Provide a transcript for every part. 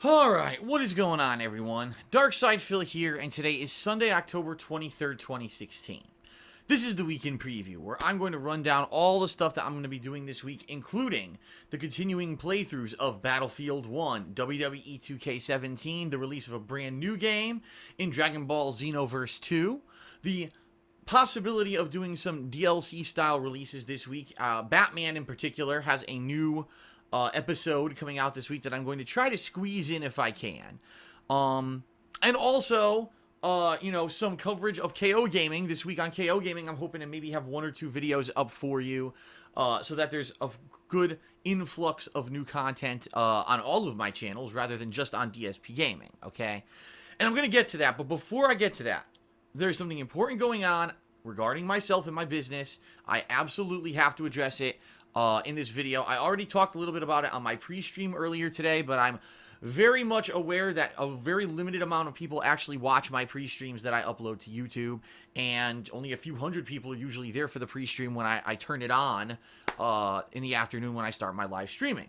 Alright, what is going on, everyone? Darkside Phil here, and today is Sunday, October 23rd, 2016. This is the weekend preview, where I'm going to run down all the stuff that I'm going to be doing this week, including the continuing playthroughs of Battlefield 1, WWE 2K17, the release of a brand new game in Dragonball Xenoverse 2, the possibility of doing some DLC-style releases this week. Batman, in particular, has a new episode coming out this week that I'm going to try to squeeze in if I can. And also, some coverage of KO Gaming. This week on KO Gaming, I'm hoping to maybe have one or two videos up for you so that there's a good influx of new content on all of my channels rather than just on DSP Gaming, okay? And I'm going to get to that, but before I get to that, there's something important going on regarding myself and my business. I absolutely have to address it in this video. I already talked a little bit about it on my pre-stream earlier today, but I'm very much aware that a very limited amount of people actually watch my pre-streams that I upload to YouTube, and only a few hundred people are usually there for the pre-stream when I turn it on in the afternoon when I start my live streaming.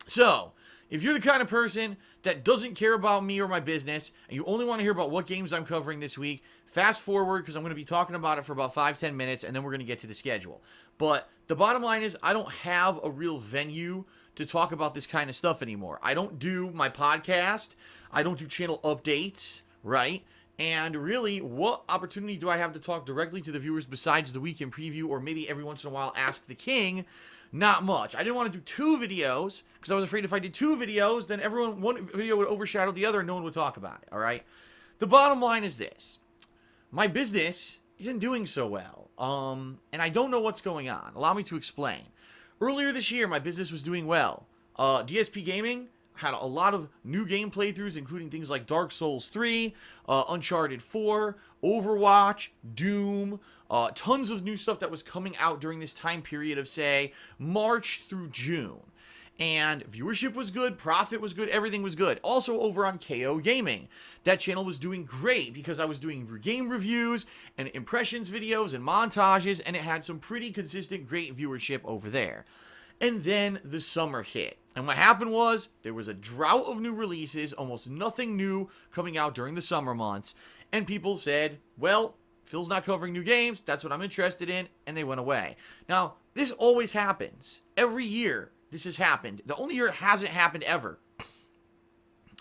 So, if you're the kind of person that doesn't care about me or my business, and you only want to hear about what games I'm covering this week, fast forward, because I'm going to be talking about it for about 5-10 minutes, and then we're going to get to the schedule. But the bottom line is, I don't have a real venue to talk about this kind of stuff anymore. I don't do my podcast. I don't do channel updates, right? And really, what opportunity do I have to talk directly to the viewers besides the weekend preview, or maybe every once in a while Ask the King? Not much. I didn't want to do two videos, because I was afraid if I did two videos, then one video would overshadow the other and no one would talk about it, alright? The bottom line is this. My business isn't doing so well, and I don't know what's going on. Allow me to explain. Earlier this year, my business was doing well. DSP Gaming had a lot of new game playthroughs, including things like Dark Souls 3, Uncharted 4, Overwatch, Doom, tons of new stuff that was coming out during this time period of, say, March through June. And viewership was good, profit was good, everything was good. Also over on KO Gaming, that channel was doing great because I was doing game reviews and impressions videos and montages, and it had some pretty consistent great viewership over there. And then the summer hit. And what happened was, there was a drought of new releases, almost nothing new coming out during the summer months, and people said, well, Phil's not covering new games, that's what I'm interested in, and they went away. Now, this always happens. Every year, this has happened. The only year it hasn't happened ever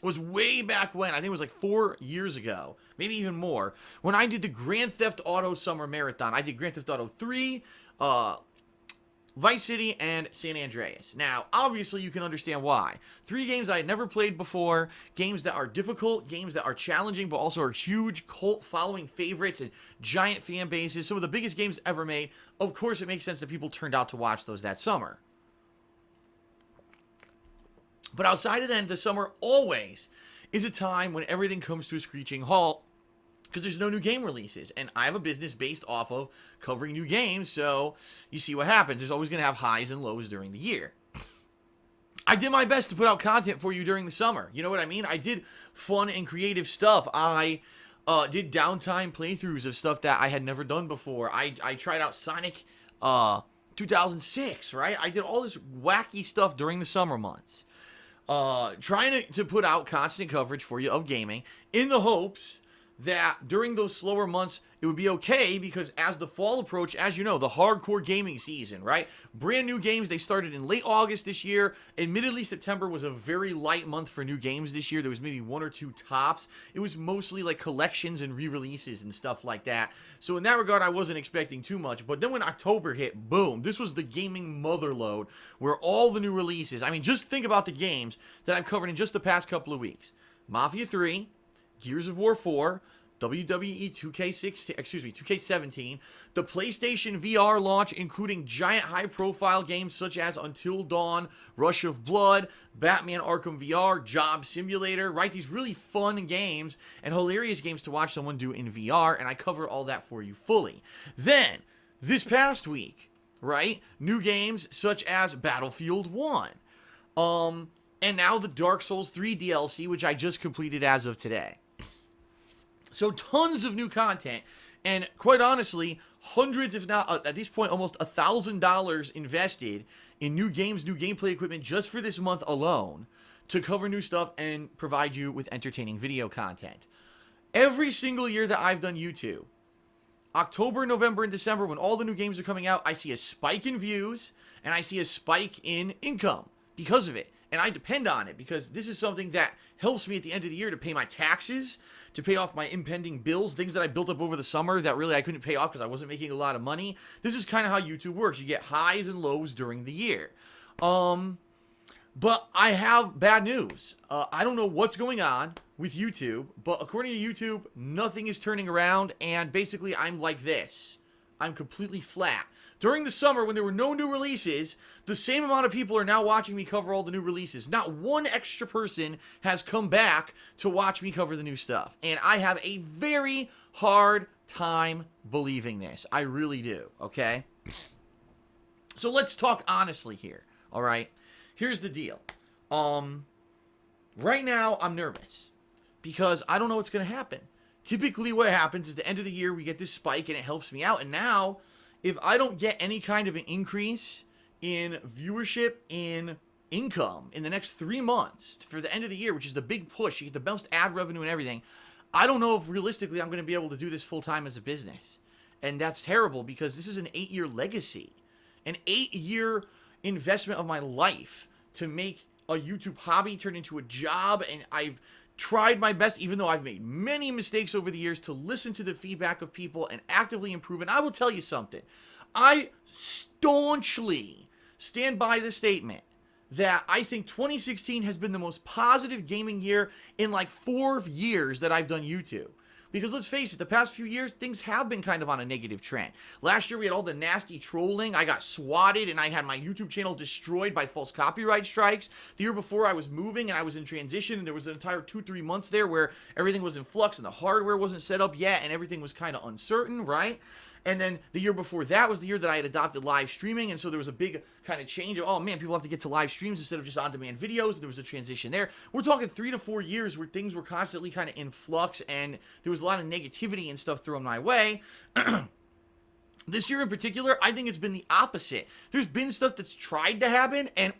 was way back when, I think it was like 4 years ago, maybe even more, when I did the Grand Theft Auto Summer Marathon. I did Grand Theft Auto 3, Vice City, and San Andreas. Now, obviously, you can understand why. 3 games I had never played before, games that are difficult, games that are challenging, but also are huge cult following favorites and giant fan bases, some of the biggest games ever made. Of course, it makes sense that people turned out to watch those that summer. But outside of that, the summer always is a time when everything comes to a screeching halt because there's no new game releases. And I have a business based off of covering new games, so you see what happens. There's always going to have highs and lows during the year. I did my best to put out content for you during the summer. You know what I mean? I did fun and creative stuff. I did downtime playthroughs of stuff that I had never done before. I tried out Sonic 2006, right? I did all this wacky stuff during the summer months. Trying to put out constant coverage for you of gaming in the hopes that during those slower months it would be okay, because as the fall approached, as you know, the hardcore gaming season, right? Brand new games, they started in late August this year. Admittedly, September was a very light month for new games this year. There was maybe 1 or 2 tops. It was mostly like collections and re-releases and stuff like that. So in that regard, I wasn't expecting too much. But then when October hit, boom, this was the gaming motherlode where all the new releases, I mean, just think about the games that I've covered in just the past couple of weeks. Mafia 3, Gears of War 4, WWE 2K17, the PlayStation VR launch, including giant high-profile games such as Until Dawn, Rush of Blood, Batman Arkham VR, Job Simulator, right? These really fun games and hilarious games to watch someone do in VR, and I cover all that for you fully. Then, this past week, right, new games such as Battlefield 1, and now the Dark Souls 3 DLC, which I just completed as of today. So tons of new content, and quite honestly, hundreds, if not at this point almost $1,000 invested in new games, new gameplay equipment just for this month alone to cover new stuff and provide you with entertaining video content. Every single year that I've done YouTube, October, November, and December, when all the new games are coming out, I see a spike in views and I see a spike in income because of it. And I depend on it because this is something that helps me at the end of the year to pay my taxes, to pay off my impending bills, things that I built up over the summer that really I couldn't pay off because I wasn't making a lot of money. This is kind of how YouTube works. You get highs and lows during the year. But I have bad news. I don't know what's going on with YouTube, but according to YouTube, nothing is turning around, and basically I'm like this. I'm completely flat. During the summer, when there were no new releases, the same amount of people are now watching me cover all the new releases. Not one extra person has come back to watch me cover the new stuff. And I have a very hard time believing this. I really do, okay? So let's talk honestly here, all right? Here's the deal. Right now, I'm nervous because I don't know what's going to happen. Typically, what happens is the end of the year, we get this spike and it helps me out. And now, if I don't get any kind of an increase in viewership, in income in the next 3 months for the end of the year, which is the big push, you get the most ad revenue and everything, I don't know if realistically I'm going to be able to do this full time as a business. And that's terrible because this is an 8-year legacy, an 8-year investment of my life to make a YouTube hobby turn into a job. And I've tried my best, even though I've made many mistakes over the years, to listen to the feedback of people and actively improve. And I will tell you something. I staunchly stand by the statement that I think 2016 has been the most positive gaming year in like 4 years that I've done YouTube. Because let's face it, the past few years, things have been kind of on a negative trend. Last year, we had all the nasty trolling. I got swatted, and I had my YouTube channel destroyed by false copyright strikes. The year before, I was moving, and I was in transition, and there was an entire 2-3 months there where everything was in flux, and the hardware wasn't set up yet, and everything was kind of uncertain, right? And then the year before that was the year that I had adopted live streaming, and so there was a big kind of change of, oh man, people have to get to live streams instead of just on-demand videos. There was a transition there. We're talking 3 to 4 years where things were constantly kind of in flux, and there was a lot of negativity and stuff thrown my way. This year in particular, I think it's been the opposite. There's been stuff that's tried to happen, and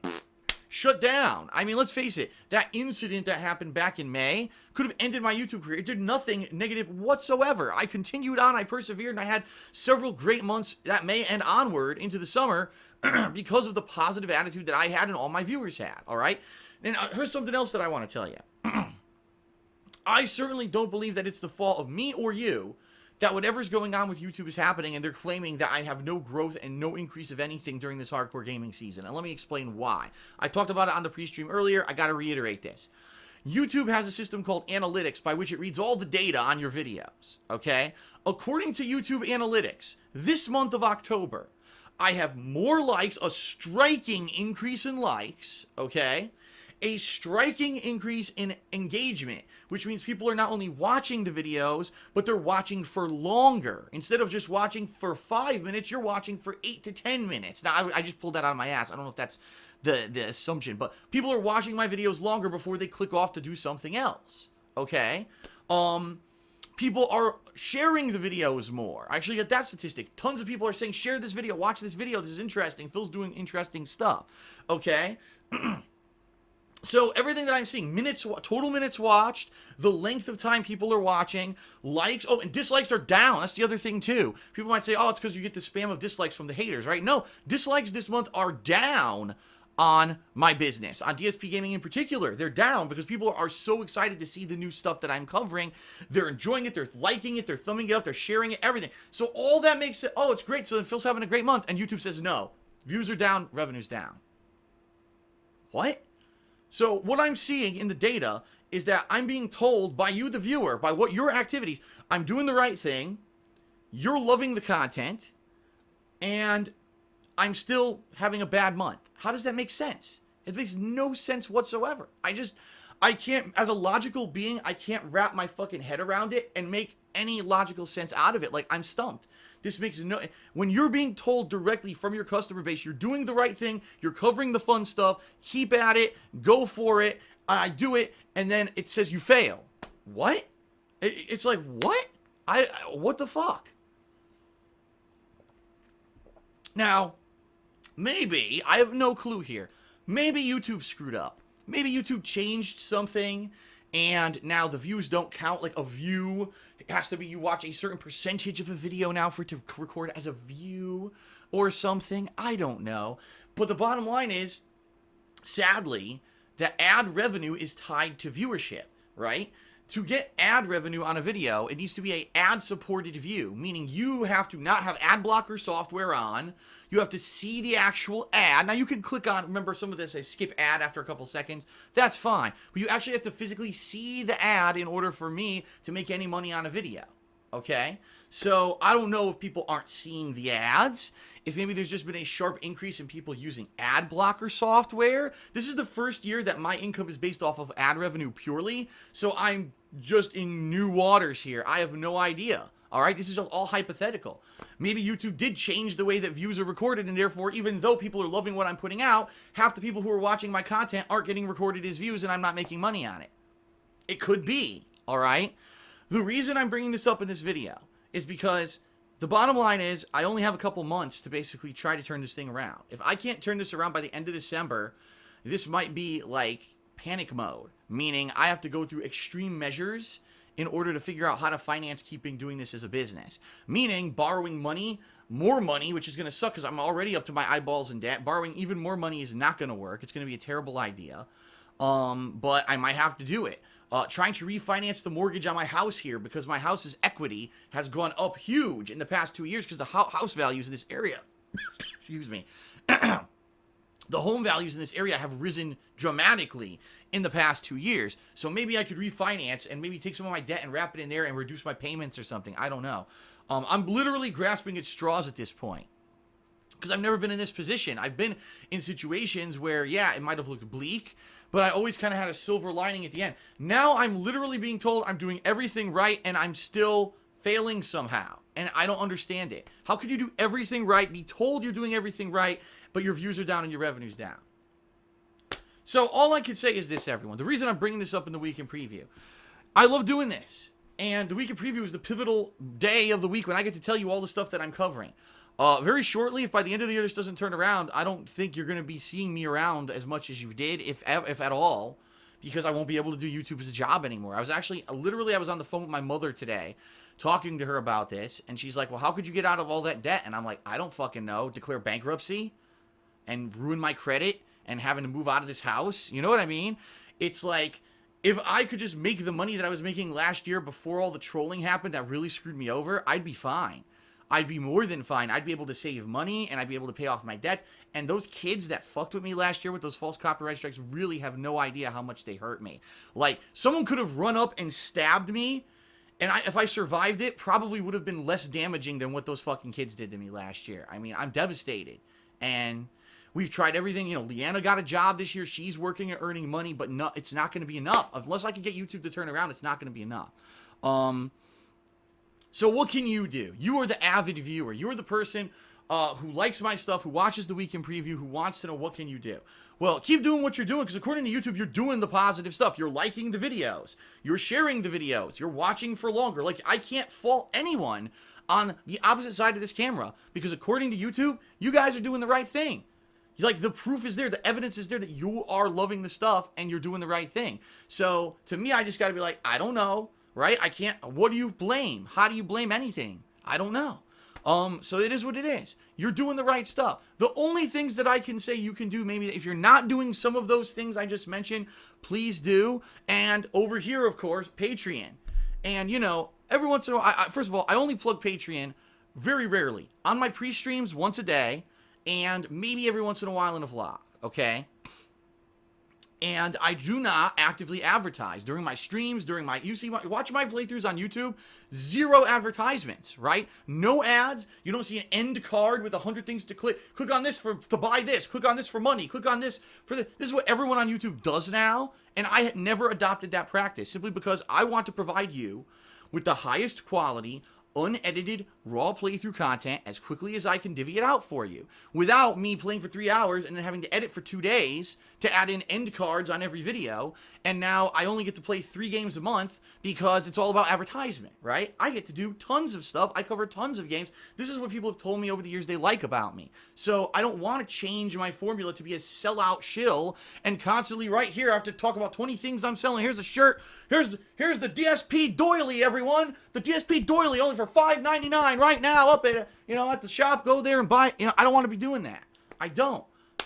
shut down. I mean, let's face it, that incident that happened back in May could have ended my YouTube career. It did nothing negative whatsoever. I continued on, I persevered, and I had several great months that May and onward into the summer because of the positive attitude that I had and all my viewers had, all right? And here's something else that I want to tell you. I certainly don't believe that it's the fault of me or you that whatever's going on with YouTube is happening, and they're claiming that I have no growth and no increase of anything during this hardcore gaming season. And let me explain why. I talked about it on the pre-stream earlier. I got to reiterate this. YouTube has a system called analytics by which it reads all the data on your videos, okay? According to YouTube analytics, this month of October, I have more likes, a striking increase in likes, okay? A striking increase in engagement, which means people are not only watching the videos, but they're watching for longer. Instead of just watching for 5 minutes, you're watching for 8 to 10 minutes. Now, I just pulled that out of my ass. I don't know if that's the assumption, but people are watching my videos longer before they click off to do something else, okay? People are sharing the videos more. I actually got that statistic. Tons of people are saying, share this video, watch this video, this is interesting. Phil's doing interesting stuff, okay? So everything that I'm seeing, total minutes watched, the length of time people are watching, likes, oh, and dislikes are down. That's the other thing too. People might say, oh, it's because you get the spam of dislikes from the haters, right? No, dislikes this month are down on my business, on DSP Gaming in particular. They're down because people are so excited to see the new stuff that I'm covering. They're enjoying it, they're liking it, they're thumbing it up, they're sharing it, everything. So all that makes it, oh, it's great. So then Phil's having a great month, and YouTube says no. Views are down, revenue's down. What? So what I'm seeing in the data is that I'm being told by you, the viewer, by what your activities, I'm doing the right thing, you're loving the content, and I'm still having a bad month. How does that make sense? It makes no sense whatsoever. I can't, as a logical being, I can't wrap my fucking head around it and make any logical sense out of it. Like, I'm stumped. This makes no... When you're being told directly from your customer base, you're doing the right thing, you're covering the fun stuff, keep at it, go for it, I do it, and then it says you fail. What? It's like, what? What the fuck? Now, maybe, I have no clue here, maybe YouTube screwed up. maybe YouTube changed something and now the views don't count. Like a view, it has to be you watch a certain percentage of a video now for it to record as a view or something. I don't know. But the bottom line is, sadly, that ad revenue is tied to viewership, right? To get ad revenue on a video, it needs to be a ad-supported view, meaning you have to not have ad blocker software on. You have to see the actual ad. Now, you can click on, remember some of this, I skip ad after a couple seconds. That's fine. But you actually have to physically see the ad in order for me to make any money on a video, okay? So, I don't know if people aren't seeing the ads, if maybe there's just been a sharp increase in people using ad blocker software. This is the first year that my income is based off of ad revenue purely, so I'm just in new waters here. I have no idea. All right, this is all hypothetical. Maybe YouTube did change the way that views are recorded, and therefore, even though people are loving what I'm putting out, half the people who are watching my content aren't getting recorded as views, and I'm not making money on it. It could be, all right? The reason I'm bringing this up in this video is because the bottom line is I only have a couple months to basically try to turn this thing around. If I can't turn this around by the end of December, this might be like panic mode, meaning I have to go through extreme measures in order to figure out how to finance keeping doing this as a business. Meaning borrowing money, more money, which is going to suck because I'm already up to my eyeballs in debt. Borrowing even more money is not going to work. It's going to be a terrible idea. But I might have to do it. Trying to refinance the mortgage on my house here because my house's equity has gone up huge in the past 2 years because the house values in this area, excuse me, the home values in this area have risen dramatically in the past 2 years. So maybe I could refinance and maybe take some of my debt and wrap it in there and reduce my payments or something. I don't know. I'm literally grasping at straws at this point because I've never been in this position. I've been in situations where, yeah, it might have looked bleak, but I always kind of had a silver lining at the end. Now I'm literally being told I'm doing everything right and I'm still failing somehow. And I don't understand it. How could you do everything right, be told you're doing everything right, but your views are down and your revenue's down? So all I can say is this, everyone. The reason I'm bringing this up in the weekend preview, I love doing this. And the weekend preview is the pivotal day of the week when I get to tell you all the stuff that I'm covering. Very shortly, if by the end of the year this doesn't turn around, I don't think you're going to be seeing me around as much as you did, if at all, because I won't be able to do YouTube as a job anymore. I was actually, literally, I was on the phone with my mother today, talking to her about this, and she's like, well, how could you get out of all that debt? And I'm like, I don't fucking know. Declare bankruptcy and ruin my credit and having to move out of this house? You know what I mean? It's like, if I could just make the money that I was making last year before all the trolling happened that really screwed me over, I'd be fine. I'd be more than fine. I'd be able to save money, and I'd be able to pay off my debts. And those kids that fucked with me last year with those false copyright strikes really have no idea how much they hurt me. Like, someone could have run up and stabbed me, and if I survived it, probably would have been less damaging than what those fucking kids did to me last year. I mean, I'm devastated. And we've tried everything. You know, Leanna got a job this year. She's working and earning money, but no, it's not going to be enough. Unless I can get YouTube to turn around, it's not going to be enough. So what can you do? You are the avid viewer. You're the person who likes my stuff, who watches the weekend preview, who wants to know what can you do. Well, keep doing what you're doing, because according to YouTube, you're doing the positive stuff. You're liking the videos. You're sharing the videos. You're watching for longer. Like, I can't fault anyone on the opposite side of this camera, because according to YouTube, you guys are doing the right thing. Like, the proof is there. The evidence is there that you are loving the stuff and you're doing the right thing. So, to me, I just got to be like, I don't know. Right? I can't, what do you blame? How do you blame anything? I don't know. So it is what it is. You're doing the right stuff. The only things that I can say you can do, maybe if you're not doing some of those things I just mentioned, please do. And over here, of course, Patreon. And, you know, every once in a while, first of all, I only plug Patreon very rarely. On my pre-streams once a day, and maybe every once in a while in a vlog, okay? And I do not actively advertise during my streams, watch my playthroughs on YouTube, 0 advertisements, right? No ads. You don't see an end card with 100 things to click. Click on this to buy this. Click on this for money. Click on this for this. This is what everyone on YouTube does now. And I had never adopted that practice simply because I want to provide you with the highest quality, unedited, raw playthrough content as quickly as I can divvy it out for you without me playing for 3 hours and then having to edit for 2 days to add in end cards on every video. And now I only get to play 3 games a month because it's all about advertisement, right? I get to do tons of stuff. I cover tons of games. This is what people have told me over the years they like about me. So I don't want to change my formula to be a sellout shill and constantly right here I have to talk about 20 things I'm selling. Here's a shirt. Here's the DSP doily, everyone. The DSP doily only for $5.99 right now up at, at the shop. Go there and buy. I don't want to be doing that. I don't.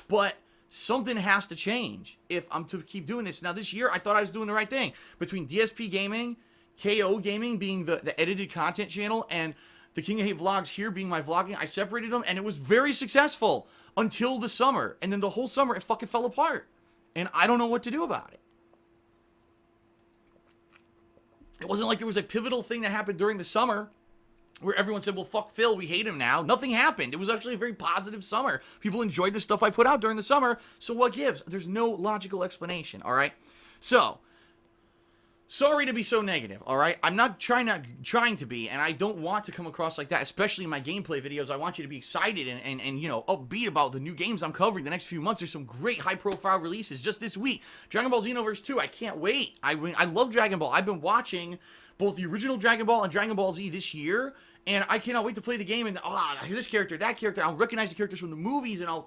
But something has to change if I'm to keep doing this. Now, this year, I thought I was doing the right thing. Between DSP Gaming, KO Gaming being the edited content channel, and the King of Hate Vlogs here being my vlogging, I separated them, and it was very successful until the summer. And then the whole summer, it fucking fell apart. And I don't know what to do about it. It wasn't like there was a pivotal thing that happened during the summer where everyone said, well, fuck Phil, we hate him now. Nothing happened. It was actually a very positive summer. People enjoyed the stuff I put out during the summer, so what gives? There's no logical explanation, all right? So, sorry to be so negative, all right? I'm not trying to be, and I don't want to come across like that, especially in my gameplay videos. I want you to be excited and upbeat about the new games I'm covering the next few months. There's some great high-profile releases just this week. Dragonball Xenoverse 2, I can't wait. I love Dragon Ball. I've been watching both the original Dragon Ball and Dragon Ball Z this year, and I cannot wait to play the game, and I hear this character, that character, I'll recognize the characters from the movies, and I'll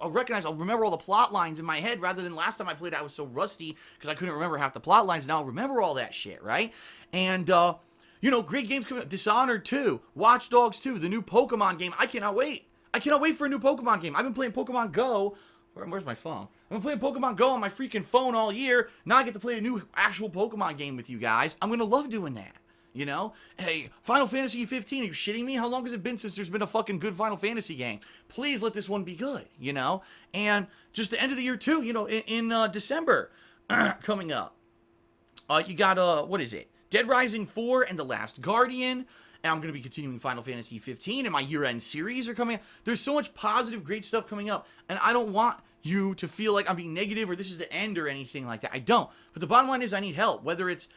remember all the plot lines in my head, rather than last time I played I was so rusty, because I couldn't remember half the plot lines. Now I'll remember all that shit, right? And, great games coming up. Dishonored 2, Watch Dogs 2, the new Pokemon game. I cannot wait. I cannot wait for a new Pokemon game. I've been playing Pokemon Go. Where's my phone? I've been playing Pokemon Go on my freaking phone all year. Now I get to play a new actual Pokemon game with you guys. I'm going to love doing that. Hey, Final Fantasy 15, are you shitting me? How long has it been since there's been a fucking good Final Fantasy game? Please let this one be good, And just the end of the year, too, in December coming up. You got, what is it? Dead Rising 4 and The Last Guardian. And I'm going to be continuing Final Fantasy 15, and my year-end series are coming up. There's so much positive, great stuff coming up, and I don't want you to feel like I'm being negative or this is the end or anything like that. I don't. But the bottom line is I need help, whether it's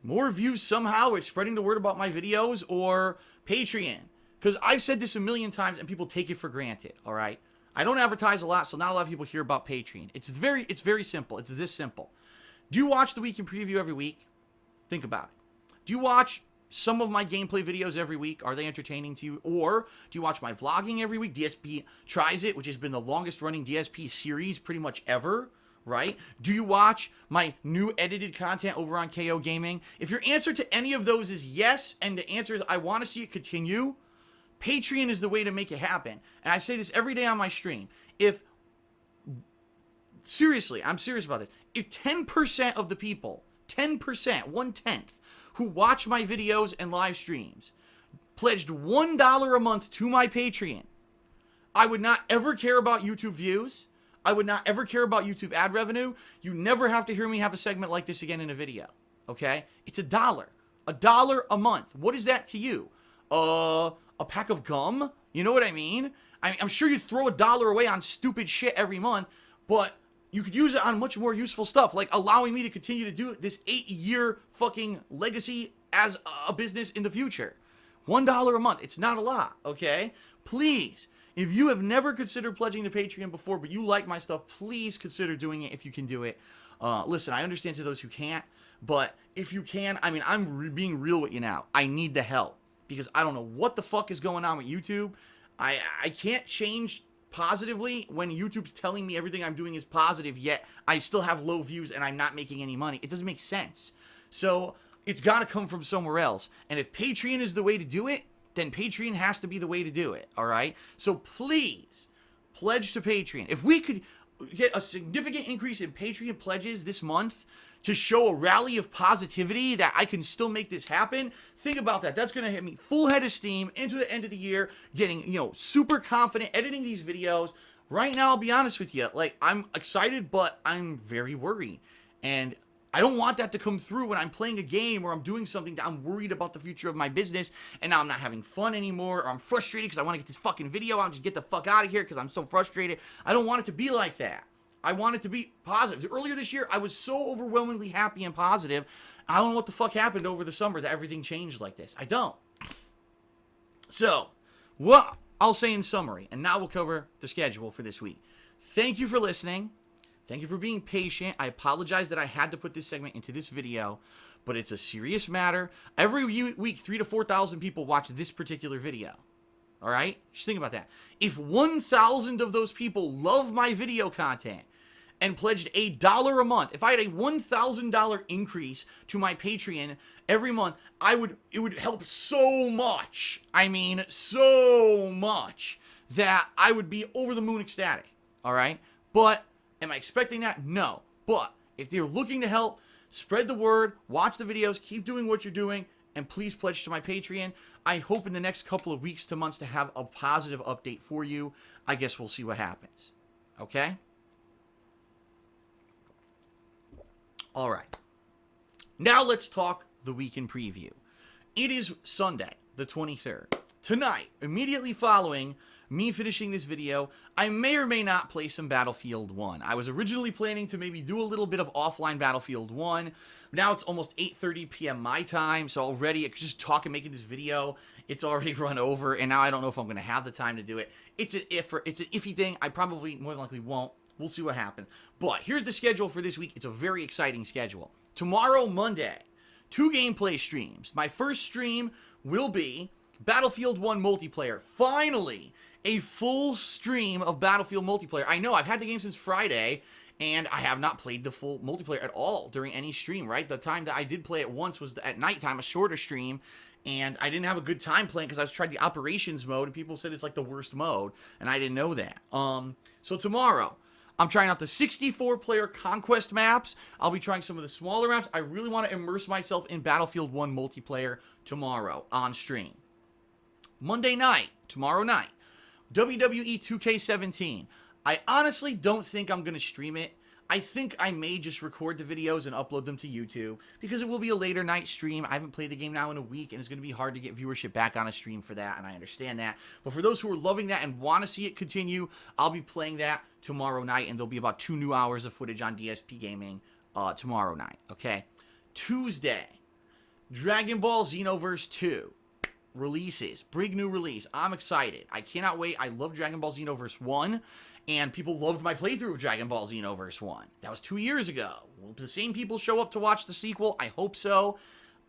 more views somehow, or spreading the word about my videos, or Patreon. Because I've said this a million times, and people take it for granted, all right? I don't advertise a lot, so not a lot of people hear about Patreon. It's very simple. It's this simple. Do you watch the Week in Preview every week? Think about it. Do you watch some of my gameplay videos every week? Are they entertaining to you? Or do you watch my vlogging every week? DSP Tries It, which has been the longest running DSP series pretty much ever. Right? Do you watch my new edited content over on KO Gaming? If your answer to any of those is yes, and the answer is I want to see it continue, Patreon is the way to make it happen. And I say this every day on my stream. Seriously, I'm serious about this. If 10% of the people, 10%, 1/10, who watch my videos and live streams pledged $1 a month to my Patreon, I would not ever care about YouTube views. I would not ever care about YouTube ad revenue. You never have to hear me have a segment like this again in a video, okay? It's $1. $1 a month. What is that to you? A pack of gum? You know what I mean? I'm sure you throw $1 away on stupid shit every month, but you could use it on much more useful stuff, like allowing me to continue to do this 8-year fucking legacy as a business in the future. $1 a month. It's not a lot, okay? Please. If you have never considered pledging to Patreon before, but you like my stuff, please consider doing it if you can do it. Listen, I understand to those who can't, but if you can, I'm being real with you now. I need the help because I don't know what the fuck is going on with YouTube. I can't change positively when YouTube's telling me everything I'm doing is positive, yet I still have low views and I'm not making any money. It doesn't make sense. So it's got to come from somewhere else. And if Patreon is the way to do it, then Patreon has to be the way to do it, all right? So please, pledge to Patreon. If we could get a significant increase in Patreon pledges this month to show a rally of positivity that I can still make this happen, think about that. That's going to hit me full head of steam into the end of the year, getting, super confident, editing these videos. Right now, I'll be honest with you, I'm excited, but I'm very worried. And I don't want that to come through when I'm playing a game or I'm doing something that I'm worried about the future of my business, and now I'm not having fun anymore, or I'm frustrated because I want to get this fucking video out and just get the fuck out of here because I'm so frustrated. I don't want it to be like that. I want it to be positive. Earlier this year, I was so overwhelmingly happy and positive. I don't know what the fuck happened over the summer that everything changed like this. I don't. So, what I'll say in summary, and now we'll cover the schedule for this week. Thank you for listening. Thank you for being patient. I apologize that I had to put this segment into this video, but it's a serious matter. Every week, 3,000 to 4,000 people watch this particular video. All right? Just think about that. If 1,000 of those people love my video content and pledged $1 a month, if I had a $1,000 increase to my Patreon every month, it would help so much. I mean, so much that I would be over the moon ecstatic. All right? But am I expecting that? No. But if you're looking to help, spread the word, watch the videos, keep doing what you're doing, and please pledge to my Patreon. I hope in the next couple of weeks to months to have a positive update for you. I guess we'll see what happens. Okay? All right. Now let's talk the weekend preview. It is Sunday, the 23rd. Tonight, immediately following me finishing this video, I may or may not play some Battlefield 1. I was originally planning to maybe do a little bit of offline Battlefield 1. Now it's almost 8:30 p.m. my time, so already just talking, making this video, it's already run over, and now I don't know if I'm going to have the time to do it. It's an iffy thing. I probably more than likely won't. We'll see what happens. But here's the schedule for this week. It's a very exciting schedule. Tomorrow, Monday, 2 gameplay streams. My first stream will be Battlefield 1 multiplayer. Finally, a full stream of Battlefield multiplayer. I know, I've had the game since Friday, and I have not played the full multiplayer at all during any stream, right? The time that I did play it once was at nighttime, a shorter stream, and I didn't have a good time playing because I was trying the operations mode, and people said it's like the worst mode, and I didn't know that. So tomorrow, I'm trying out the 64-player Conquest maps. I'll be trying some of the smaller maps. I really want to immerse myself in Battlefield 1 multiplayer tomorrow on stream. Monday night, tomorrow night, WWE 2K17. I honestly don't think I'm going to stream it. I think I may just record the videos and upload them to YouTube because it will be a later night stream. I haven't played the game now in a week, and it's going to be hard to get viewership back on a stream for that, and I understand that. But for those who are loving that and want to see it continue, I'll be playing that tomorrow night, and there'll be about 2 new hours of footage on DSP Gaming tomorrow night, okay? Tuesday, Dragon Ball Xenoverse 2. Releases. Big new release. I'm excited. I cannot wait. I love Dragon Ball Xenoverse 1, and people loved my playthrough of Dragon Ball Xenoverse 1. That was 2 years ago. Will the same people show up to watch the sequel? I hope so.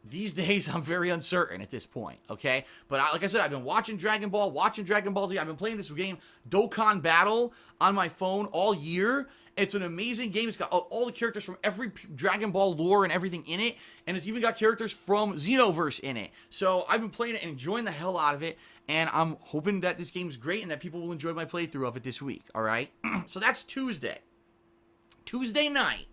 These days, I'm very uncertain at this point, okay? But like I said, I've been watching Dragon Ball Z. I've been playing this game, Dokkan Battle, on my phone all year. It's an amazing game. It's got all the characters from every Dragon Ball lore and everything in it. And it's even got characters from Xenoverse in it. So I've been playing it and enjoying the hell out of it. And I'm hoping that this game's great and that people will enjoy my playthrough of it this week, all right? So that's Tuesday. Tuesday night,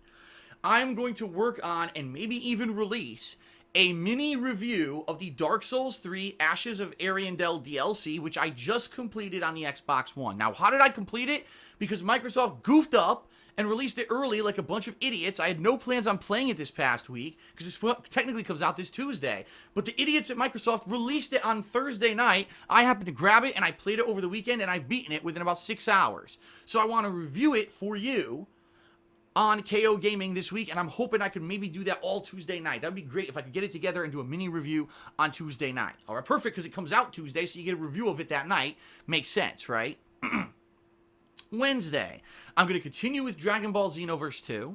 I'm going to work on and maybe even release a mini review of the Dark Souls 3 Ashes of Ariandel DLC, which I just completed on the Xbox One. Now, how did I complete it? Because Microsoft goofed up and released it early like a bunch of idiots. I had no plans on playing it this past week, because this technically comes out this Tuesday. But the idiots at Microsoft released it on Thursday night. I happened to grab it, and I played it over the weekend, and I've beaten it within about 6 hours. So I want to review it for you on KO Gaming this week, and I'm hoping I could maybe do that all Tuesday night. That would be great if I could get it together and do a mini review on Tuesday night. All right, perfect, because it comes out Tuesday, so you get a review of it that night. Makes sense, right? Wednesday, I'm going to continue with Dragon Ball Xenoverse 2.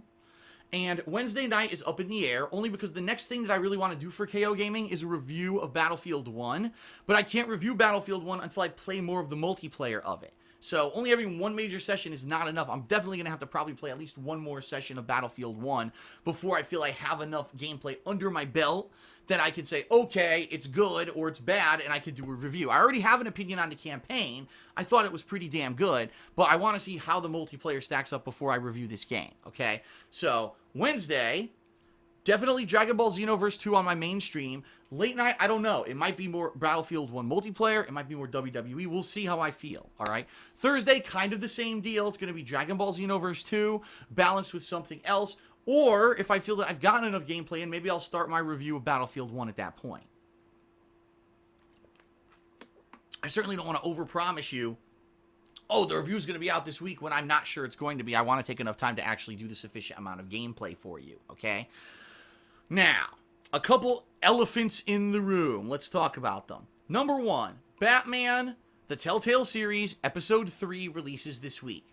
And Wednesday night is up in the air, only because the next thing that I really want to do for KO Gaming is a review of Battlefield 1. But I can't review Battlefield 1 until I play more of the multiplayer of it. So only having one major session is not enough. I'm definitely going to have to probably play at least one more session of Battlefield 1 before I feel I have enough gameplay under my belt that I can say, okay, it's good or it's bad, and I could do a review. I already have an opinion on the campaign. I thought it was pretty damn good, but I want to see how the multiplayer stacks up before I review this game, okay? So, Wednesday, definitely Dragon Ball Xenoverse 2 on my main stream. Late night, I don't know. It might be more Battlefield 1 multiplayer. It might be more WWE. We'll see how I feel, all right? Thursday, kind of the same deal. It's going to be Dragon Ball Xenoverse 2 balanced with something else. Or if I feel that I've gotten enough gameplay in, maybe I'll start my review of Battlefield 1 at that point. I certainly don't want to overpromise you, oh, the review's going to be out this week when I'm not sure it's going to be. I want to take enough time to actually do the sufficient amount of gameplay for you, okay? Now, a couple elephants in the room. Let's talk about them. Number one, Batman, the Telltale series, episode 3 releases this week.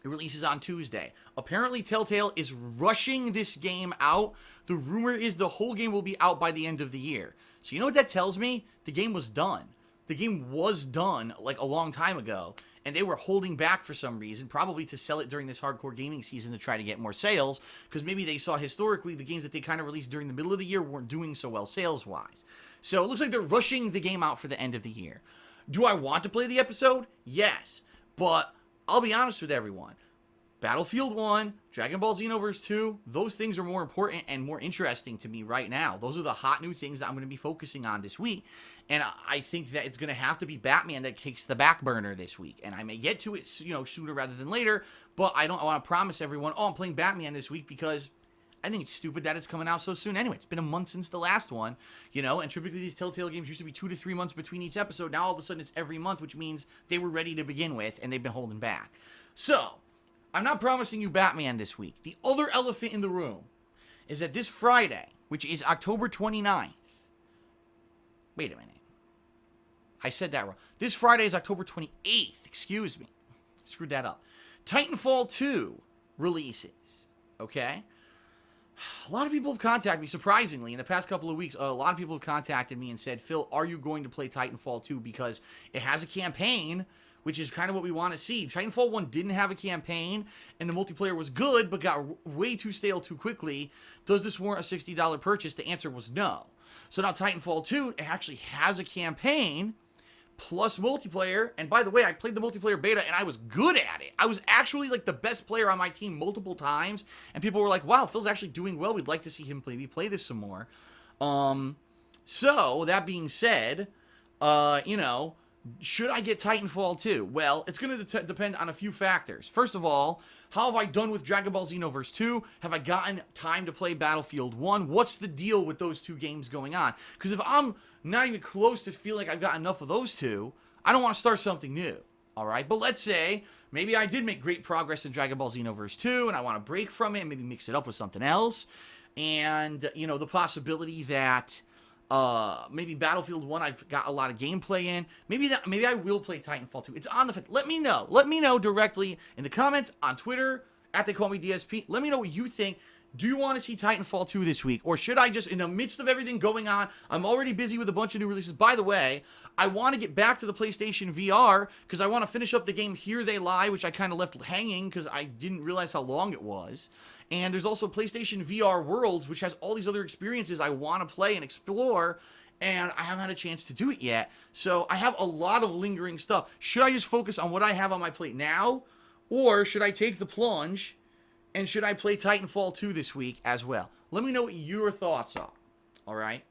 It releases on Tuesday. Apparently, Telltale is rushing this game out. The rumor is the whole game will be out by the end of the year. So you know what that tells me? The game was done. The game was done like a long time ago, and they were holding back for some reason, probably to sell it during this hardcore gaming season to try to get more sales, because maybe they saw historically the games that they kind of released during the middle of the year weren't doing so well sales-wise. So it looks like they're rushing the game out for the end of the year. Do I want to play the episode? Yes. But I'll be honest with everyone. Battlefield 1, Dragon Ball Xenoverse 2, those things are more important and more interesting to me right now. Those are the hot new things that I'm going to be focusing on this week. And I think that it's going to have to be Batman that takes the back burner this week. And I may get to it, sooner rather than later. But I want to promise everyone, I'm playing Batman this week because I think it's stupid that it's coming out so soon anyway. It's been a month since the last one, and typically these Telltale games used to be 2 to 3 months between each episode. Now all of a sudden it's every month, which means they were ready to begin with and they've been holding back. So, I'm not promising you Batman this week. The other elephant in the room is that this Friday, which is October 29th. Wait a minute. I said that wrong. This Friday is October 28th. Excuse me. Screwed that up. Titanfall 2 releases. Okay? A lot of people have contacted me, surprisingly, in the past couple of weeks. A lot of people have contacted me and said, Phil, are you going to play Titanfall 2? Because it has a campaign, which is kind of what we want to see. Titanfall 1 didn't have a campaign, and the multiplayer was good, but got way too stale too quickly. Does this warrant a $60 purchase? The answer was no. So now Titanfall 2, it actually has a campaign, plus multiplayer. And by the way, I played the multiplayer beta, and I was good at it. I was actually, like, the best player on my team multiple times, and people were like, wow, Phil's actually doing well. We'd like to see him maybe play this some more. So, that being said, should I get Titanfall 2? Well, it's going to depend on a few factors. First of all, how have I done with Dragon Ball Xenoverse 2? Have I gotten time to play Battlefield 1? What's the deal with those two games going on? Because if I'm not even close to feel like I've got enough of those two, I don't want to start something new. All right? But let's say maybe I did make great progress in Dragon Ball Xenoverse 2, and I want to break from it and maybe mix it up with something else. And, the possibility that maybe Battlefield 1, I've got a lot of gameplay in. Maybe I will play Titanfall 2. It's on the fence. Let me know. Let me know directly in the comments, on Twitter, @TheyCallMeDSP. Let me know what you think. Do you want to see Titanfall 2 this week? Or should I just, in the midst of everything going on, I'm already busy with a bunch of new releases. By the way, I want to get back to the PlayStation VR, because I want to finish up the game Here They Lie, which I kind of left hanging, because I didn't realize how long it was. And there's also PlayStation VR Worlds, which has all these other experiences I want to play and explore, and I haven't had a chance to do it yet. So I have a lot of lingering stuff. Should I just focus on what I have on my plate now, or should I take the plunge, and should I play Titanfall 2 this week as well? Let me know what your thoughts are, all right?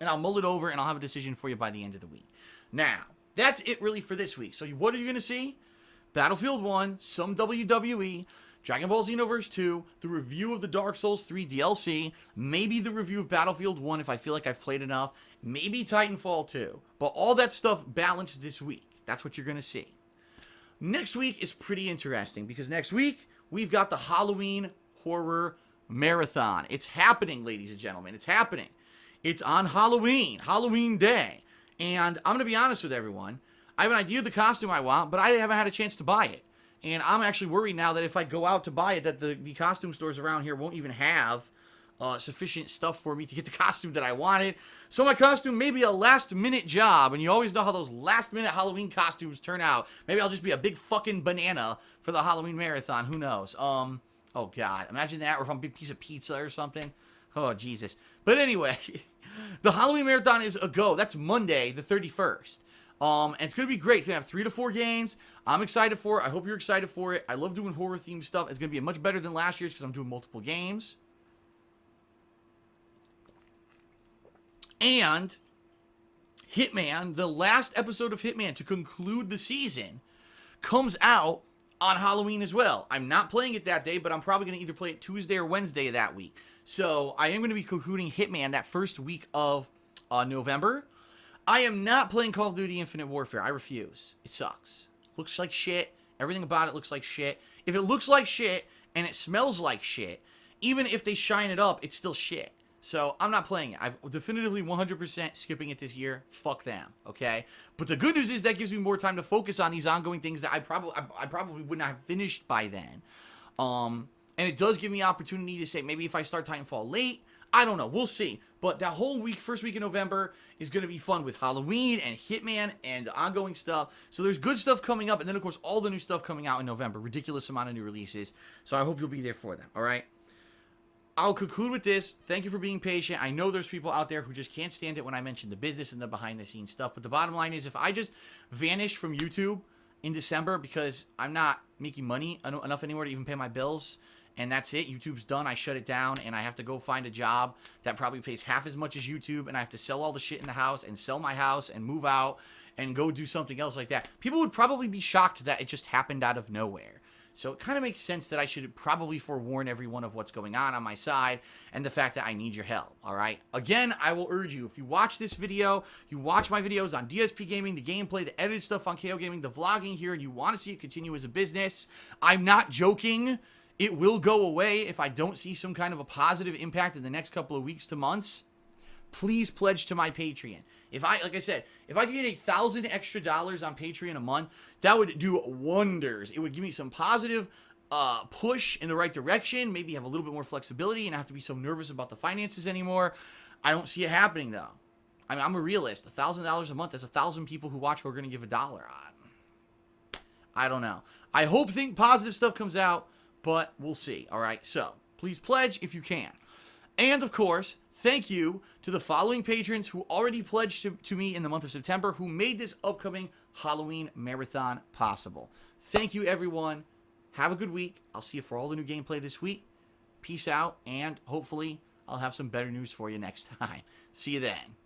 And I'll mull it over, and I'll have a decision for you by the end of the week. Now, that's it really for this week. So what are you going to see? Battlefield 1, some WWE, Dragon Ball Xenoverse 2, the review of the Dark Souls 3 DLC, maybe the review of Battlefield 1 if I feel like I've played enough, maybe Titanfall 2. But all that stuff balanced this week. That's what you're going to see. Next week is pretty interesting, because next week we've got the Halloween Horror Marathon. It's happening, ladies and gentlemen. It's happening. It's on Halloween Day. And I'm going to be honest with everyone. I have an idea of the costume I want, but I haven't had a chance to buy it. And I'm actually worried now that if I go out to buy it, that the costume stores around here won't even have sufficient stuff for me to get the costume that I wanted. So my costume may be a last-minute job, and you always know how those last-minute Halloween costumes turn out. Maybe I'll just be a big fucking banana for the Halloween Marathon. Who knows? Oh, God. Imagine that, or if I'm a big piece of pizza or something. Oh, Jesus. But anyway, the Halloween Marathon is a go. That's Monday, the 31st. And it's going to be great. It's going to have 3 to 4 games. I'm excited for it. I hope you're excited for it. I love doing horror-themed stuff. It's going to be much better than last year's because I'm doing multiple games. And Hitman, the last episode of Hitman to conclude the season, comes out on Halloween as well. I'm not playing it that day, but I'm probably going to either play it Tuesday or Wednesday that week. So I am going to be concluding Hitman that first week of November. I am not playing Call of Duty Infinite Warfare. I refuse. It sucks. Looks like shit. Everything about it looks like shit. If it looks like shit and it smells like shit, even if they shine it up, it's still shit. So I'm not playing it. I've definitively 100% skipping it this year. Fuck them, okay? But the good news is that gives me more time to focus on these ongoing things that I probably would not have finished by then. And it does give me opportunity to say, maybe if I start Titanfall late, I don't know. We'll see. But that whole week, first week in November, is going to be fun with Halloween and Hitman and the ongoing stuff. So there's good stuff coming up. And then, of course, all the new stuff coming out in November. Ridiculous amount of new releases. So I hope you'll be there for them. All right? I'll conclude with this. Thank you for being patient. I know there's people out there who just can't stand it when I mention the business and the behind-the-scenes stuff. But the bottom line is, if I just vanish from YouTube in December because I'm not making money enough anymore to even pay my bills, and that's it, YouTube's done, I shut it down, and I have to go find a job that probably pays half as much as YouTube, and I have to sell all the shit in the house, and sell my house, and move out, and go do something else like that. People would probably be shocked that it just happened out of nowhere. So it kind of makes sense that I should probably forewarn everyone of what's going on my side, and the fact that I need your help, alright? Again, I will urge you, if you watch this video, you watch my videos on DSP Gaming, the gameplay, the edited stuff on KO Gaming, the vlogging here, and you want to see it continue as a business, I'm not joking. It will go away if I don't see some kind of a positive impact in the next couple of weeks to months. Please pledge to my Patreon. Like I said, if I could get $1,000 extra on Patreon a month, that would do wonders. It would give me some positive push in the right direction, maybe have a little bit more flexibility and not have to be so nervous about the finances anymore. I don't see it happening, though. I mean, I'm a realist. $1,000 a month, that's 1,000 people who watch who are going to give $1 on. I don't know. I think positive stuff comes out, but we'll see. All right, so please pledge if you can. And, of course, thank you to the following patrons who already pledged to me in the month of September, who made this upcoming Halloween marathon possible. Thank you, everyone. Have a good week. I'll see you for all the new gameplay this week. Peace out, and hopefully I'll have some better news for you next time. See you then.